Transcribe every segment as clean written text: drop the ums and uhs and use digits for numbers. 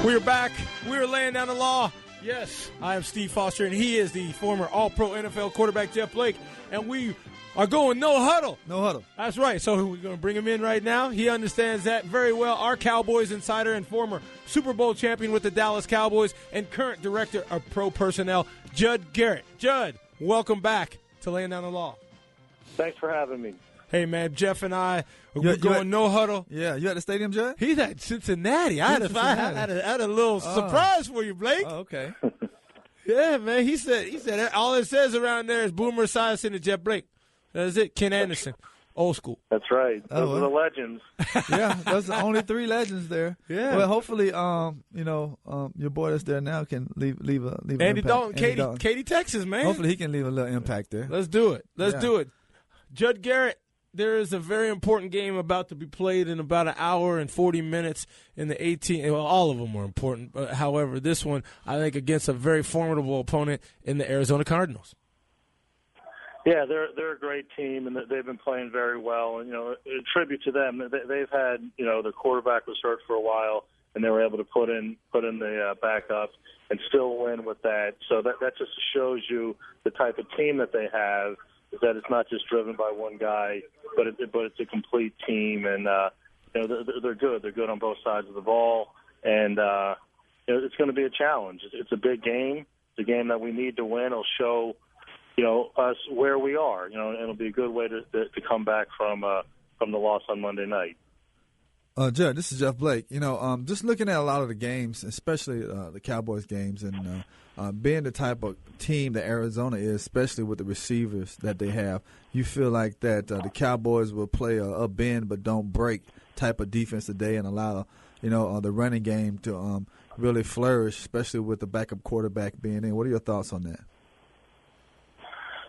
We're back. We're laying down the law. Yes, I am Steve Foster, and he is the former All-Pro NFL quarterback, Jeff Blake, and we are going no huddle. No huddle. That's right. So we're going to bring him in right now. He understands that very well. Our Cowboys Insider and former Super Bowl champion with the Dallas Cowboys and current director of pro personnel, Judd Garrett. Judd, welcome back to Laying Down the Law. Thanks for having me. Hey, man, Jeff and I, we're going no huddle. Yeah, you at the stadium, Judd? He's at Cincinnati. I had a little surprise for you, Blake. Oh, okay. Yeah, man. He said all it says around there is Boomer Esiason and Jeff Blake. That's it. Ken Anderson, old school. That's right. Those are the legends. Yeah, those are only three legends there. Yeah. Well, hopefully, your boy that's there now can leave an Andy impact. Dalton, Katy, Texas, man. Hopefully, he can leave a little impact there. Let's do it. Let's do it. Judd Garrett. There is a very important game about to be played in about an hour and 40 minutes in the 18. Well, all of them were important. But however, this one, I think, against a very formidable opponent in the Arizona Cardinals. Yeah, they're a great team, and they've been playing very well. And, a tribute to them. They've had, their quarterback was hurt for a while, and they were able to put in the backup and still win with that. So that just shows you the type of team that they have, is that it's not just driven by one guy, but it's a complete team, and they're good. They're good on both sides of the ball, and it's going to be a challenge. It's a big game. It's a game that we need to win. It'll show us where we are. And it'll be a good way to come back from the loss on Monday night. Judd, this is Jeff Blake. Just looking at a lot of the games, especially the Cowboys games, and being the type of team that Arizona is, especially with the receivers that they have, you feel like that the Cowboys will play a bend but don't break type of defense today and allow the running game to really flourish, especially with the backup quarterback being in. What are your thoughts on that?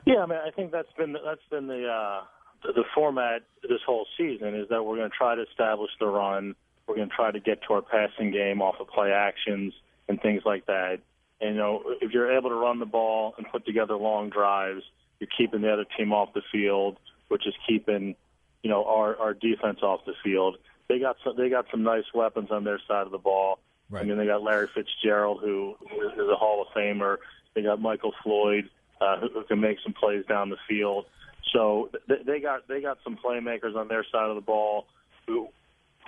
Yeah, I mean, I think that's been the format this whole season, is that we're going to try to establish the run. We're going to try to get to our passing game off of play actions and things like that. And, if you're able to run the ball and put together long drives, you're keeping the other team off the field, which is keeping, our defense off the field. They got some nice weapons on their side of the ball. Right. I mean, they got Larry Fitzgerald, who is a Hall of Famer. They got Michael Floyd, who can make some plays down the field. So they got some playmakers on their side of the ball who,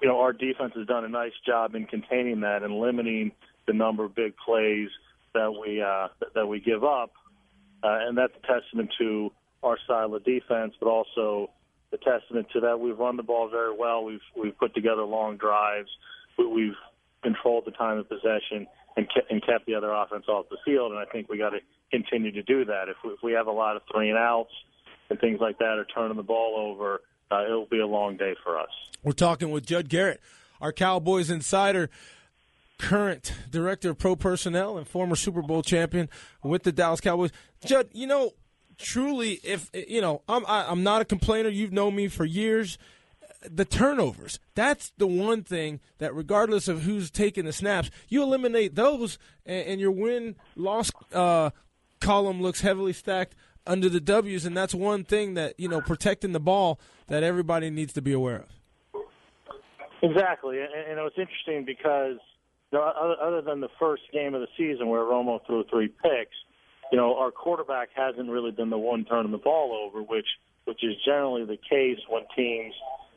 our defense has done a nice job in containing that and limiting the number of big plays that we give up, and that's a testament to our style of defense, but also a testament to that we've run the ball very well. We've put together long drives. We've controlled the time of possession and kept the other offense off the field, and I think we got to continue to do that. If we have a lot of 3-and-outs and things like that, or turning the ball over, it'll be a long day for us. We're talking with Judd Garrett, our Cowboys Insider, current director of pro personnel and former Super Bowl champion with the Dallas Cowboys. Judd, truly, if I'm not a complainer. You've known me for years. The turnovers, that's the one thing that regardless of who's taking the snaps, you eliminate those and your win-loss column looks heavily stacked under the W's, and that's one thing that, protecting the ball that everybody needs to be aware of. Exactly, and it was interesting because other than the first game of the season where Romo threw 3 picks, our quarterback hasn't really been the one turning the ball over, which is generally the case when teams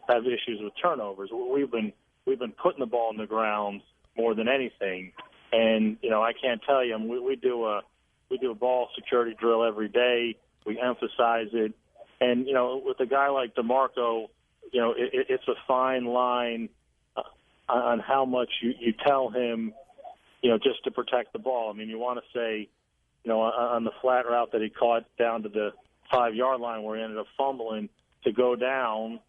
have issues with turnovers. We've been putting the ball in the ground more than anything, and I can't tell you. We do a ball security drill every day. We emphasize it, and with a guy like DeMarco, it's a fine line on how much you tell him, just to protect the ball. I mean, you want to say, on the flat route that he caught down to the 5-yard line where he ended up fumbling, to go down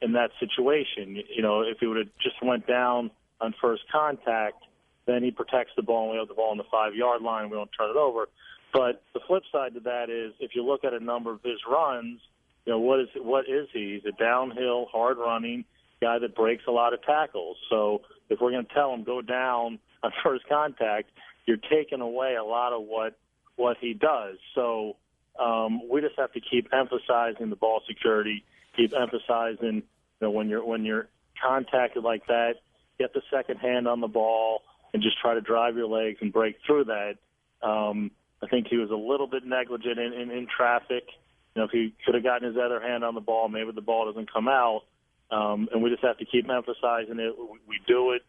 in that situation. If he would have just went down on first contact, then he protects the ball and we have the ball on the 5-yard line. We don't turn it over. But the flip side to that is, if you look at a number of his runs, what is he? He's a downhill, hard-running guy that breaks a lot of tackles. So if we're going to tell him go down on first contact, you're taking away a lot of what he does. So we just have to keep emphasizing the ball security, keep emphasizing when you're contacted like that, get the second hand on the ball. and just try to drive your legs and break through that. I think he was a little bit negligent in traffic. If he could have gotten his other hand on the ball, maybe the ball doesn't come out. And we just have to keep emphasizing it. We do it.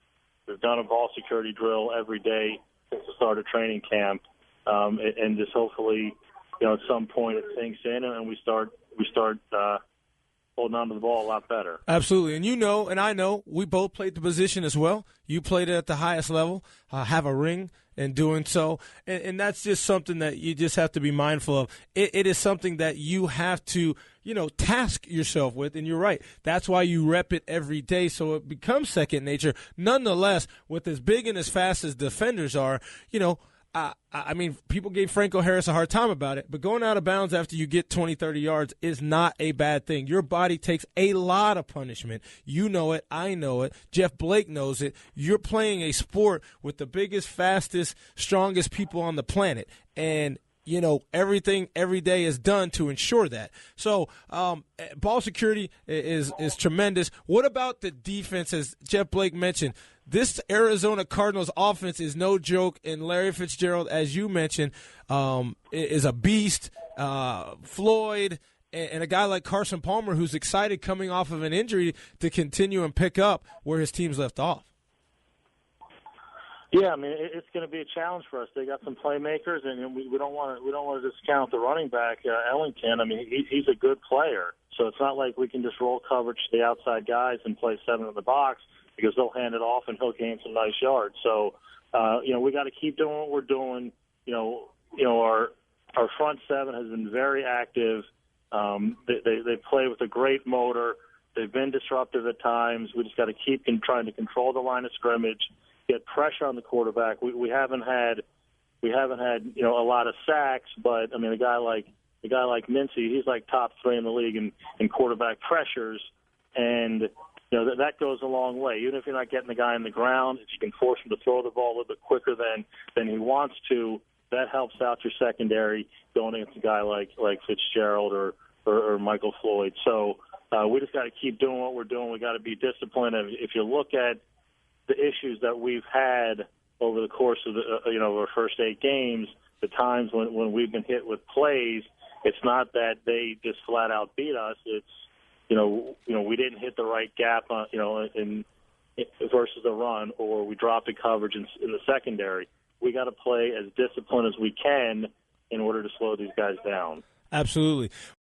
We've done a ball security drill every day since the start of training camp. And just hopefully, at some point it sinks in and we start holding on to the ball a lot better. Absolutely. And and I know, we both played the position as well. You played it at the highest level, have a ring in doing so. And that's just something that you just have to be mindful of. It is something that you have to, task yourself with. And you're right. That's why you rep it every day, so it becomes second nature. Nonetheless, with as big and as fast as defenders are, I mean, people gave Franco Harris a hard time about it, but going out of bounds after you get 20, 30 yards is not a bad thing. Your body takes a lot of punishment. You know it. I know it. Jeff Blake knows it. You're playing a sport with the biggest, fastest, strongest people on the planet. And everything every day is done to ensure that. So ball security is tremendous. What about the defense, as Jeff Blake mentioned? This Arizona Cardinals offense is no joke, and Larry Fitzgerald, as you mentioned, is a beast. Floyd and a guy like Carson Palmer, who's excited coming off of an injury to continue and pick up where his team's left off. Yeah, I mean, it's going to be a challenge for us. They got some playmakers, and we don't want to discount the running back Ellington. I mean, he's a good player, so it's not like we can just roll coverage to the outside guys and play 7 in the box, because they'll hand it off and he'll gain some nice yards. So, we got to keep doing what we're doing. Our front 7 has been very active. They play with a great motor. They've been disruptive at times. We just got to keep trying to control the line of scrimmage, get pressure on the quarterback. We haven't had a lot of sacks, but I mean, a guy like Mincy, he's like top 3 in the league in quarterback pressures, and that goes a long way. Even if you're not getting the guy on the ground, if you can force him to throw the ball a little bit quicker than he wants to, that helps out your secondary going against a guy like Fitzgerald or Michael Floyd. So we just got to keep doing what we're doing. We got to be disciplined. If you look at the issues that we've had over the course of our first 8 games, the times when we've been hit with plays, it's not that they just flat out beat us. It's we didn't hit the right gap, in versus the run, or we dropped the coverage in the secondary. We got to play as disciplined as we can in order to slow these guys down. Absolutely.